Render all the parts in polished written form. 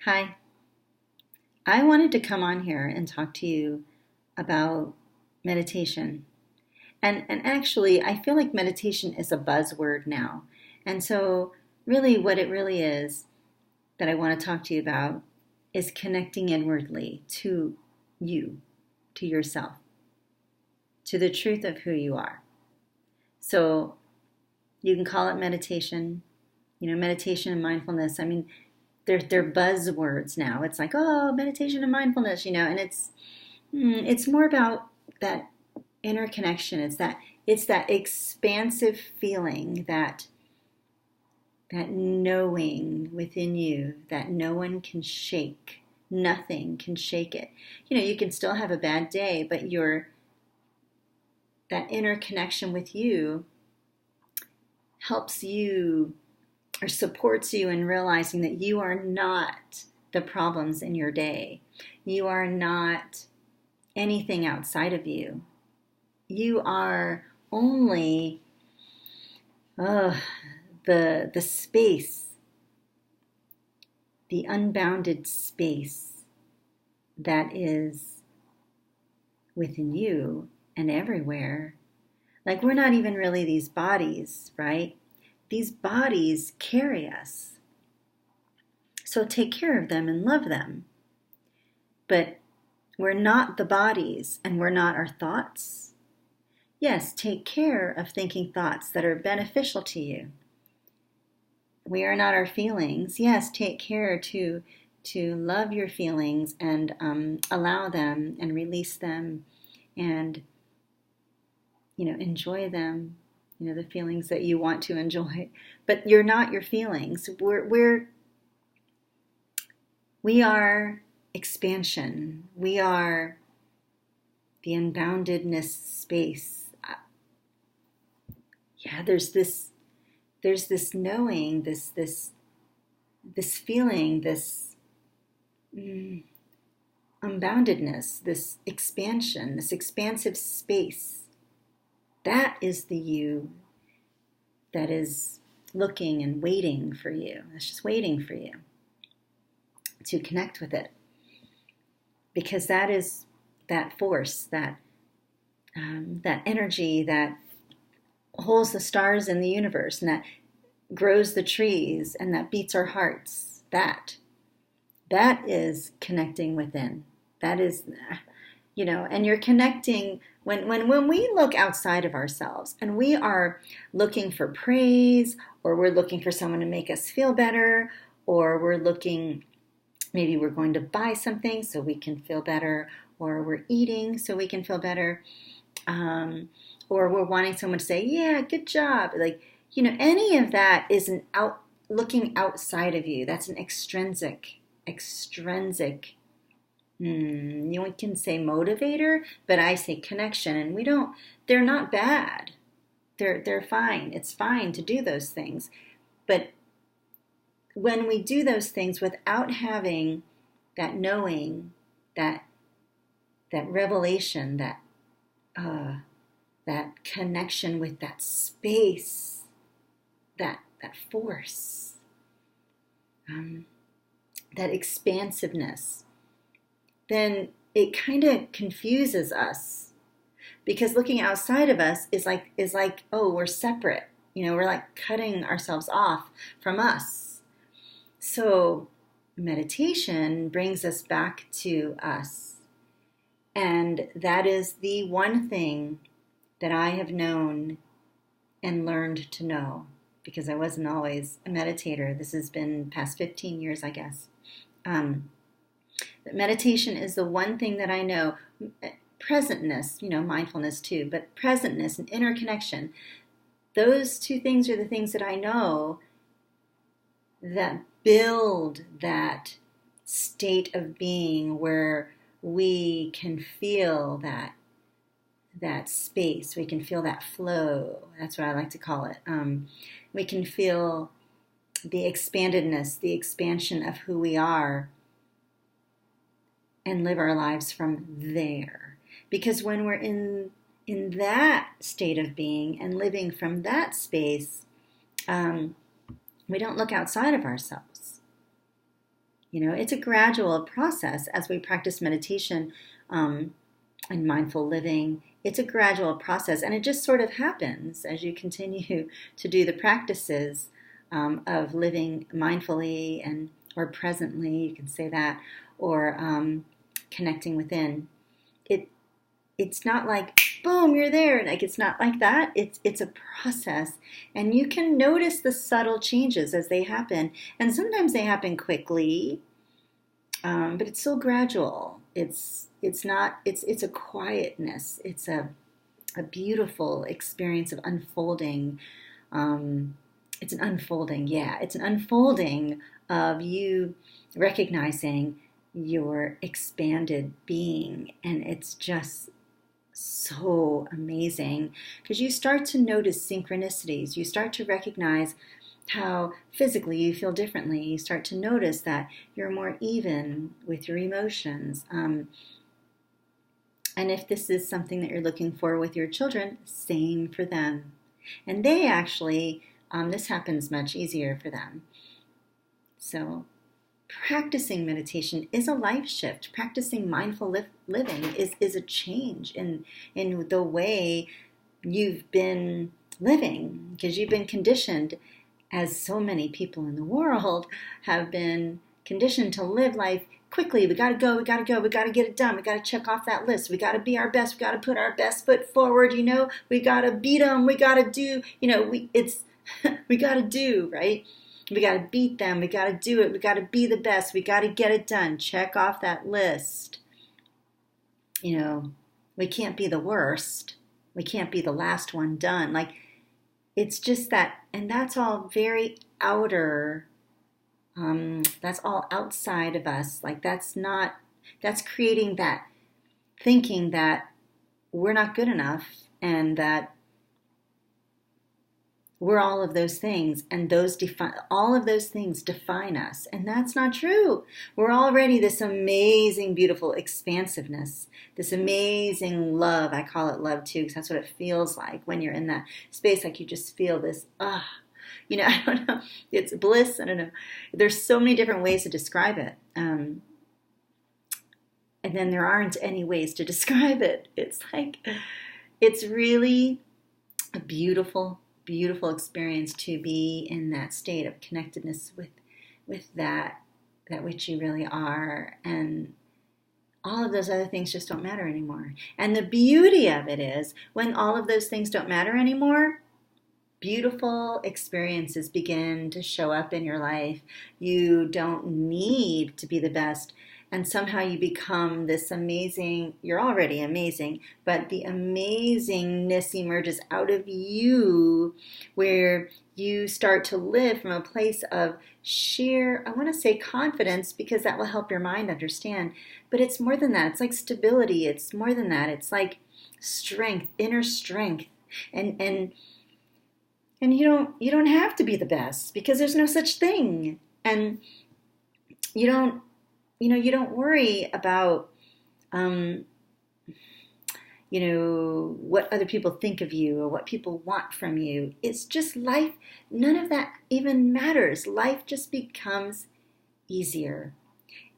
Hi, I wanted to come on here and talk to you about meditation. And actually, I feel like meditation is a buzzword now. And so, really, what it really is that I want to talk to you about is connecting inwardly to you, to yourself, to the truth of who you are. So, you can call it meditation, meditation and mindfulness. I mean, they're buzzwords now. It's like, oh, meditation and mindfulness, and it's more about that inner connection. It's that expansive feeling, that knowing within you that no one can shake. Nothing can shake it. You can still have a bad day, but that inner connection with you helps you or supports you in realizing that you are not the problems in your day. You are not anything outside of you. You are only the space, the unbounded space that is within you and everywhere. Like, we're not even really these bodies, right? These bodies carry us. So take care of them and love them. But we're not the bodies and we're not our thoughts. Yes, take care of thinking thoughts that are beneficial to you. We are not our feelings. Yes, take care to love your feelings and allow them and release them and enjoy them. The feelings that you want to enjoy, but you're not your feelings. We are expansion. We are the unboundedness space. Yeah, there's this knowing, this feeling, this unboundedness, this expansion, this expansive space. That is the you that is looking and waiting for you. It's just waiting for you to connect with it. Because that is that force, that energy that holds the stars in the universe and that grows the trees and that beats our hearts. That is connecting within. That is, and you're connecting when we look outside of ourselves and we are looking for praise, or we're looking for someone to make us feel better, or maybe we're going to buy something so we can feel better, or we're eating so we can feel better, or we're wanting someone to say, yeah, good job. Like, any of that is looking outside of you. That's an extrinsic. You can say motivator, but I say connection, and they're not bad. They're fine. It's fine to do those things. But when we do those things without having that knowing, that revelation, that connection with that space, that force, that expansiveness, then it kind of confuses us, because looking outside of us is like, oh, we're separate. We're like cutting ourselves off from us. So meditation brings us back to us. And that is the one thing that I have known and learned to know, because I wasn't always a meditator. This has been past 15 years, I guess. But meditation is the one thing that I know. Presentness, mindfulness too, but presentness and inner connection. Those two things are the things that I know that build that state of being where we can feel that space. We can feel that flow. That's what I like to call it. We can feel the expandedness, the expansion of who we are, and live our lives from there. Because when we're in that state of being and living from that space, we don't look outside of ourselves. It's a gradual process as we practice meditation and mindful living. It's a gradual process, and it just sort of happens as you continue to do the practices of living mindfully and or presently, you can say that, or connecting within. It's not like boom, you're there. Like, it's not like that. It's a process, and you can notice the subtle changes as they happen, and sometimes they happen quickly, but it's still gradual. It's not. It's a quietness. It's a beautiful experience of unfolding. It's an unfolding. Yeah, it's an unfolding of you recognizing your expanded being, and it's just so amazing because you start to notice synchronicities. You start to recognize how physically you feel differently. You start to notice that you're more even with your emotions. And if this is something that you're looking for with your children, same for them. And they actually, this happens much easier for them. So practicing meditation is a life shift. Practicing mindful living is a change in the way you've been living, because you've been conditioned, as so many people in the world have been conditioned, to live life quickly. We got to go, we got to go, we got to get it done, we got to check off that list, we got to be our best, we got to put our best foot forward, we got to beat them, we got to do, we got to do, right? We got to beat them. We got to do it. We got to be the best. We got to get it done. Check off that list. We can't be the worst. We can't be the last one done. Like, it's just that, and that's all very outer. That's all outside of us. Like, that's creating that thinking that we're not good enough and that we're all of those things, and all of those things define us. And that's not true. We're already this amazing, beautiful expansiveness, this amazing love. I call it love too, because that's what it feels like when you're in that space. Like, you just feel this, I don't know. It's bliss. I don't know. There's so many different ways to describe it. And then there aren't any ways to describe it. It's like, it's really a beautiful experience to be in that state of connectedness with that which you really are, and all of those other things just don't matter anymore. And the beauty of it is, when all of those things don't matter anymore, beautiful experiences begin to show up in your life. You don't need to be the best. And somehow you become this amazing, you're already amazing, but the amazingness emerges out of you, where you start to live from a place of sheer, I want to say confidence, because that will help your mind understand. But it's more than that. It's like stability. It's more than that. It's like strength, inner strength. And you don't have to be the best, because there's no such thing. And you don't worry about, what other people think of you or what people want from you. It's just life. None of that even matters. Life just becomes easier,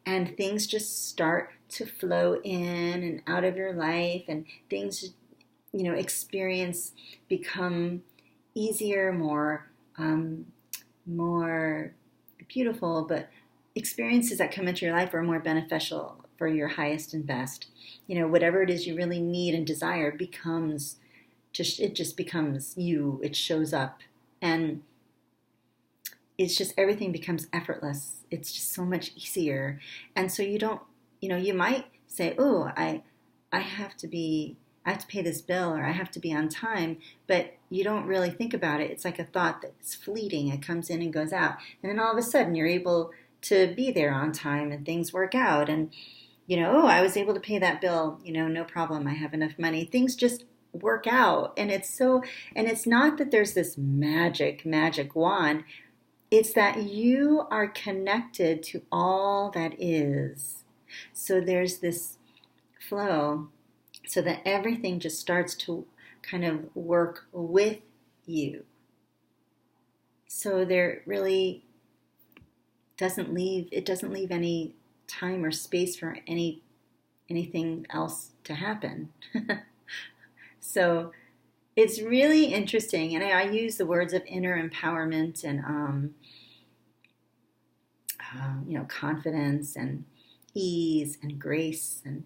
and things just start to flow in and out of your life, and things, experience become easier, more beautiful, but experiences that come into your life are more beneficial for your highest and best. Whatever it is you really need and desire it just becomes you. It shows up, and it's just, everything becomes effortless. It's just so much easier. And so you don't, you might say, oh, I have to pay this bill, or I have to be on time, but you don't really think about it. It's like a thought that's fleeting. It comes in and goes out. And then all of a sudden you're able to be there on time, and things work out, and I was able to pay that bill, no problem, I have enough money. Things just work out, and it's not that there's this magic wand. It's that you are connected to all that is. So there's this flow, so that everything just starts to kind of work with you. So doesn't leave any time or space for anything else to happen. So it's really interesting, and I use the words of inner empowerment and confidence and ease and grace and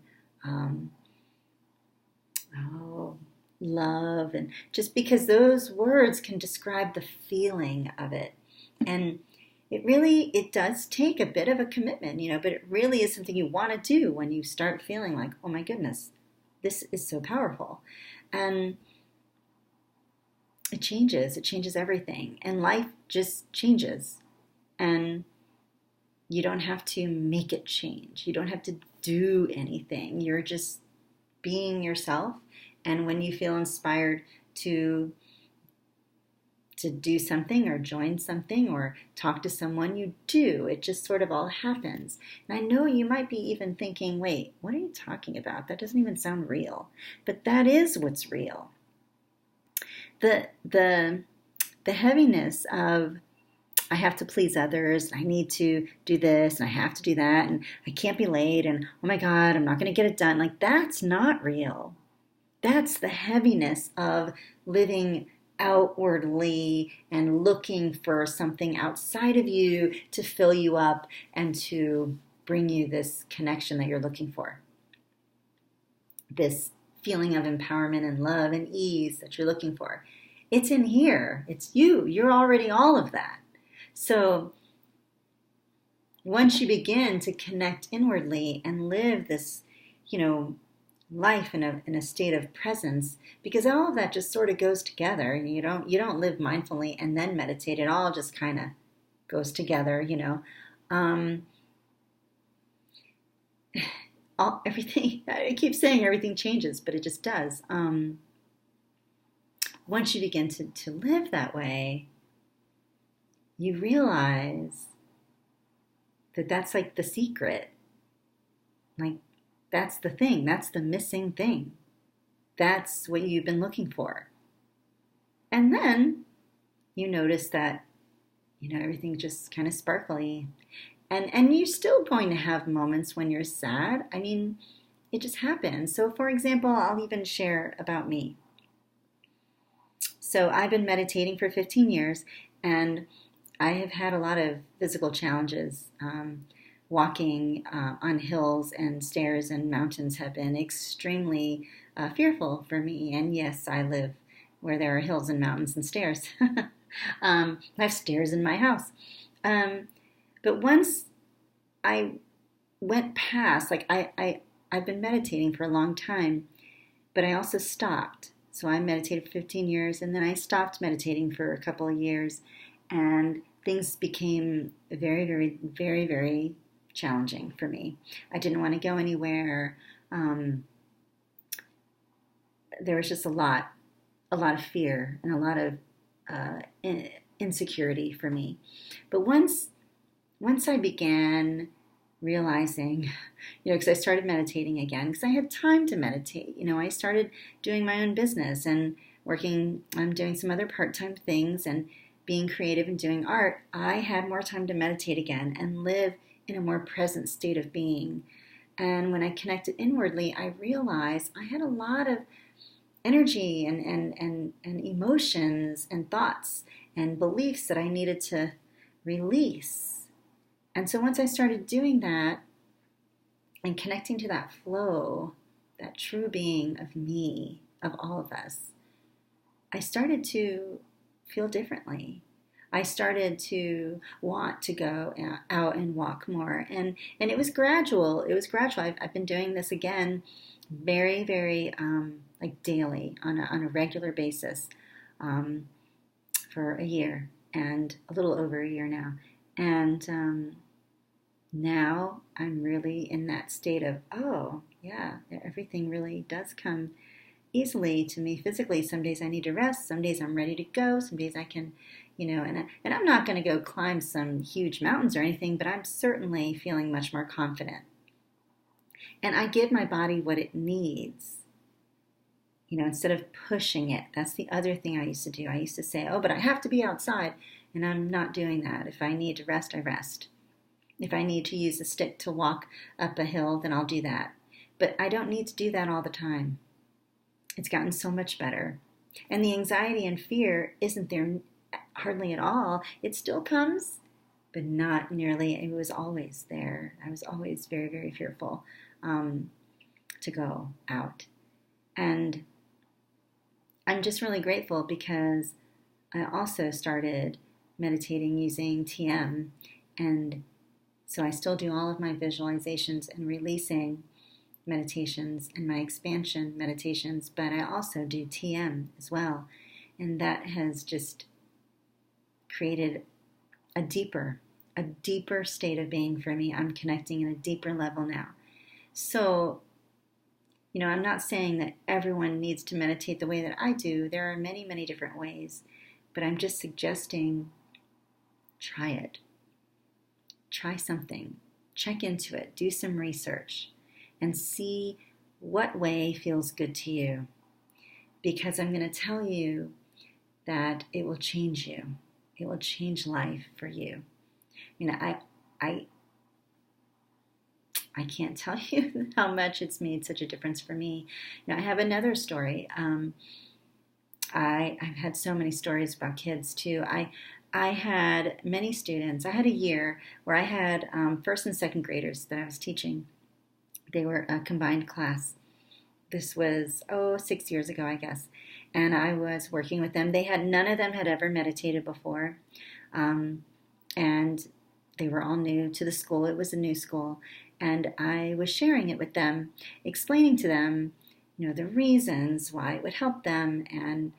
love, and just because those words can describe the feeling of it. And it does take a bit of a commitment, but it really is something you want to do when you start feeling like, oh my goodness, this is so powerful. And it changes everything. And life just changes. And you don't have to make it change. You don't have to do anything. You're just being yourself. And when you feel inspired to do something or join something or talk to someone, you do. It just sort of all happens. And I know you might be even thinking, wait, what are you talking about? That doesn't even sound real. But that is what's real. The heaviness of, I have to please others, I need to do this, and I have to do that, and I can't be late, and oh my God, I'm not going to get it done. Like, that's not real. That's the heaviness of living outwardly and looking for something outside of you to fill you up and to bring you this connection that you're looking for. This feeling of empowerment and love and ease that you're looking for. It's in here. It's you. You're already all of that. So once you begin to connect inwardly and live this, life in a state of presence, because all of that just sort of goes together, and you don't live mindfully and then meditate. It all just kind of goes together, everything, I keep saying everything changes, but it just does. Once you begin to live that way, you realize that that's like the secret. Like, that's the thing. That's the missing thing. That's what you've been looking for. And then you notice that, everything's just kind of sparkly. And you're still going to have moments when you're sad. I mean, it just happens. So, for example, I'll even share about me. So I've been meditating for 15 years, and I have had a lot of physical challenges. Walking on hills and stairs and mountains have been extremely fearful for me. And yes, I live where there are hills and mountains and stairs. I have stairs in my house. But once I went past, like I've been meditating for a long time, but I also stopped. So I meditated for 15 years, and then I stopped meditating for a couple of years, and things became very, very, very, very challenging for me. I didn't want to go anywhere. There was just a lot of fear and a lot of insecurity for me. But once I began realizing, because I started meditating again, because I had time to meditate. I started doing my own business and working. I'm doing some other part-time things and being creative and doing art. I had more time to meditate again and live in a more present state of being. And when I connected inwardly, I realized I had a lot of energy and emotions and thoughts and beliefs that I needed to release. And so once I started doing that and connecting to that flow, that true being of me, of all of us, I started to feel differently. I started to want to go out and walk more. And it was gradual. I've been doing this again very, very like daily on a regular basis for a year and a little over a year now. And now I'm really in that state of, oh, yeah, everything really does come easily to me physically. Some days I need to rest. Some days I'm ready to go. Some days I can, and I'm not going to go climb some huge mountains or anything, but I'm certainly feeling much more confident. And I give my body what it needs, instead of pushing it. That's the other thing I used to do. I used to say, oh, but I have to be outside. And I'm not doing that. If I need to rest, I rest. If I need to use a stick to walk up a hill, then I'll do that. But I don't need to do that all the time. It's gotten so much better. And the anxiety and fear isn't there hardly at all. It still comes, but not nearly. It was always there. I was always very, very fearful to go out. And I'm just really grateful because I also started meditating using TM. And so I still do all of my visualizations and releasing meditations and my expansion meditations, but I also do TM as well. And that has just created a deeper state of being for me. I'm connecting in a deeper level now. So, I'm not saying that everyone needs to meditate the way that I do. There are many, many different ways, but I'm just suggesting try it. Try something. Check into it. Do some research and see what way feels good to you. Because I'm going to tell you that it will change you. It will change life for you. I can't tell you how much it's made such a difference for me. Now, I have another story. I've had so many stories about kids too. I had many students. I had a year where I had first and second graders that I was teaching. They were a combined class. This was, 6 years ago, I guess. And I was working with them. None of them had ever meditated before. And they were all new to the school. It was a new school. And I was sharing it with them, explaining to them, the reasons why it would help them and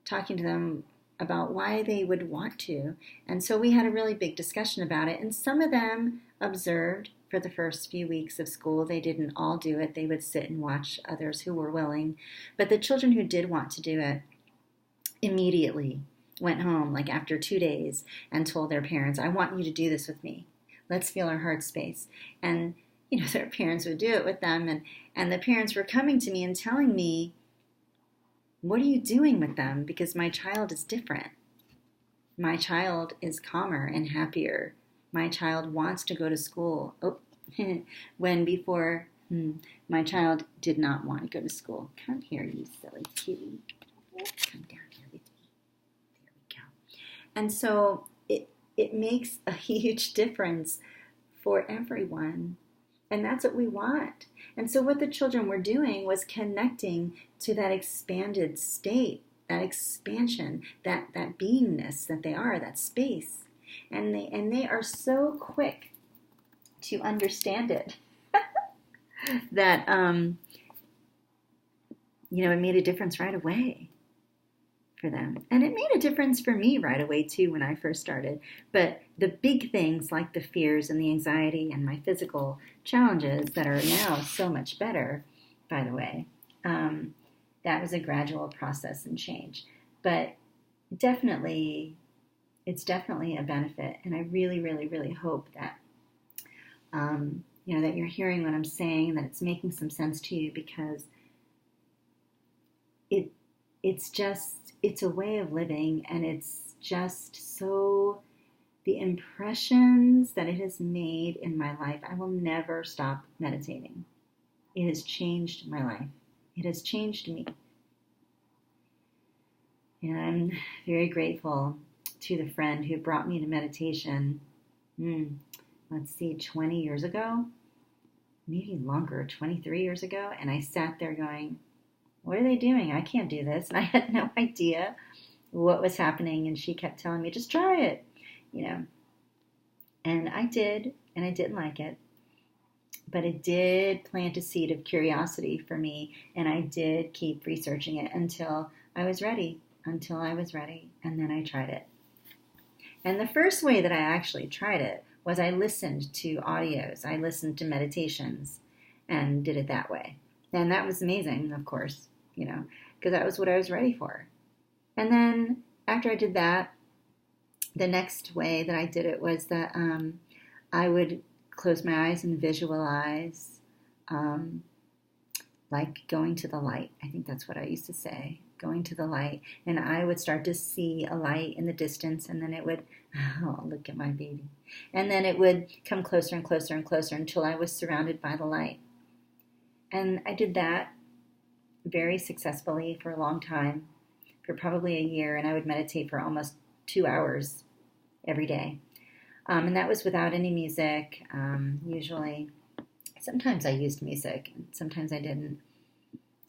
talking to them about why they would want to. And so we had a really big discussion about it. And some of them observed for the first few weeks of school. They didn't all do it. They would sit and watch others who were willing. But the children who did want to do it immediately went home, like after 2 days, and told their parents, I want you to do this with me. Let's feel our heart space. And, their parents would do it with them. And the parents were coming to me and telling me, what are you doing with them? Because my child is different. My child is calmer and happier. My child wants to go to school. When before, my child did not want to go to school. Come here, you silly kitty. Come down here with me. There we go. And so it makes a huge difference for everyone. And that's what we want. And so what the children were doing was connecting to that expanded state, that expansion, that beingness that they are, that space. And they are so quick to understand it that it made a difference right away for them. And it made a difference for me right away too when I first started. But the big things like the fears and the anxiety and my physical challenges that are now so much better, by the way, that was a gradual process and change. But it's definitely a benefit. And I really, really, really hope that, that you're hearing what I'm saying and that it's making some sense to you, because it's a way of living, and it's just so, the impressions that it has made in my life, I will never stop meditating. It has changed my life. It has changed me. And I'm very grateful to the friend who brought me to meditation, 20 years ago, maybe longer, 23 years ago. And I sat there going, what are they doing? I can't do this. And I had no idea what was happening. And she kept telling me, just try it, And I did, and I didn't like it. But it did plant a seed of curiosity for me. And I did keep researching it until I was ready. And then I tried it. And the first way that I actually tried it was I listened to audios. I listened to meditations and did it that way. And that was amazing, of course, because that was what I was ready for. And then after I did that, the next way that I did it was that I would close my eyes and visualize like going to the light. I think that's what I used to say. going to the light, and I would start to see a light in the distance, and then it would, oh, look at my baby. And then it would come closer and closer and closer until I was surrounded by the light. And I did that very successfully for a long time, for probably a year, and I would meditate for almost 2 hours every day. And that was without any music, usually. Sometimes I used music, and sometimes I didn't.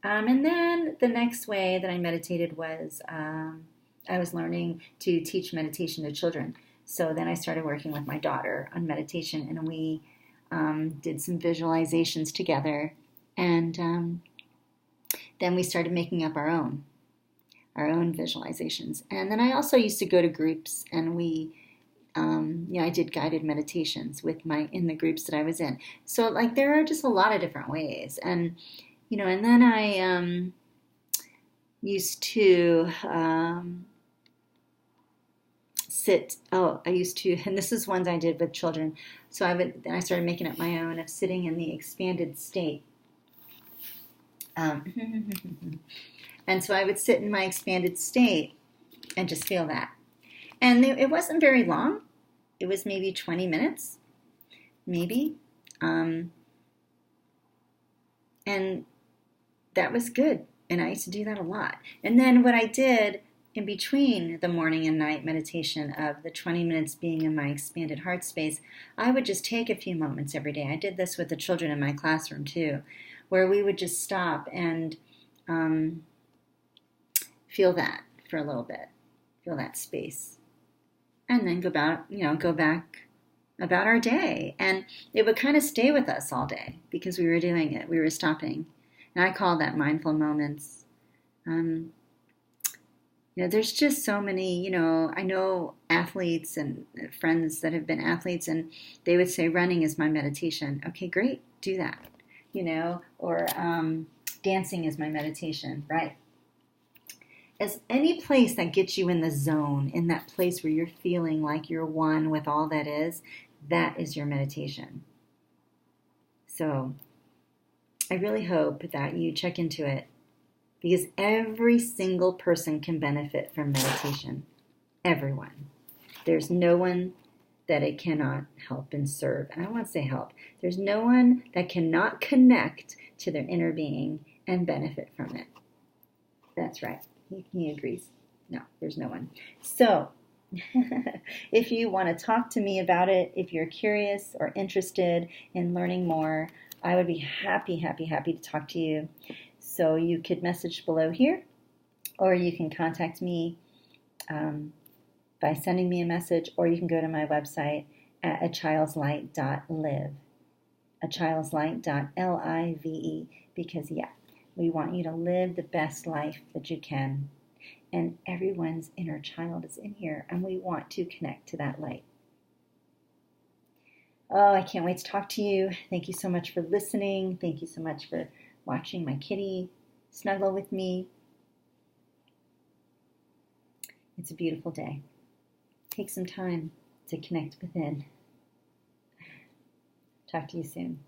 And then the next way that I meditated was I was learning to teach meditation to children. So then I started working with my daughter on meditation, and we did some visualizations together. And then we started making up our own visualizations. And then I also used to go to groups, and we, I did guided meditations in the groups that I was in. So like there are just a lot of different ways. And and then I used to and this is ones I did with children. So I started making up my own of sitting in the expanded state. And so I would sit in my expanded state and just feel that. And it wasn't very long. It was maybe 20 minutes, maybe. And that was good. And I used to do that a lot. And then what I did in between the morning and night meditation of the 20 minutes being in my expanded heart space, I would just take a few moments every day. I did this with the children in my classroom too, where we would just stop and feel that for a little bit, feel that space, and then go back about our day. And it would kind of stay with us all day because we were doing it. We were stopping. And I call that mindful moments. There's just so many, I know athletes and friends that have been athletes, and they would say running is my meditation. Okay, great, do that, or dancing is my meditation, right? As any place that gets you in the zone, in that place where you're feeling like you're one with all that is your meditation. So I really hope that you check into it, because every single person can benefit from meditation. Everyone. There's no one that it cannot help and serve. And I don't want to say help. There's no one that cannot connect to their inner being and benefit from it. That's right. He agrees. No, there's no one. So, if you want to talk to me about it, if you're curious or interested in learning more, I would be happy to talk to you. So you could message below here, or you can contact me by sending me a message, or you can go to my website at achildslight.live, achildslight.live, because we want you to live the best life that you can. And everyone's inner child is in here, and we want to connect to that light. Oh, I can't wait to talk to you. Thank you so much for listening. Thank you so much for watching my kitty snuggle with me. It's a beautiful day. Take some time to connect within. Talk to you soon.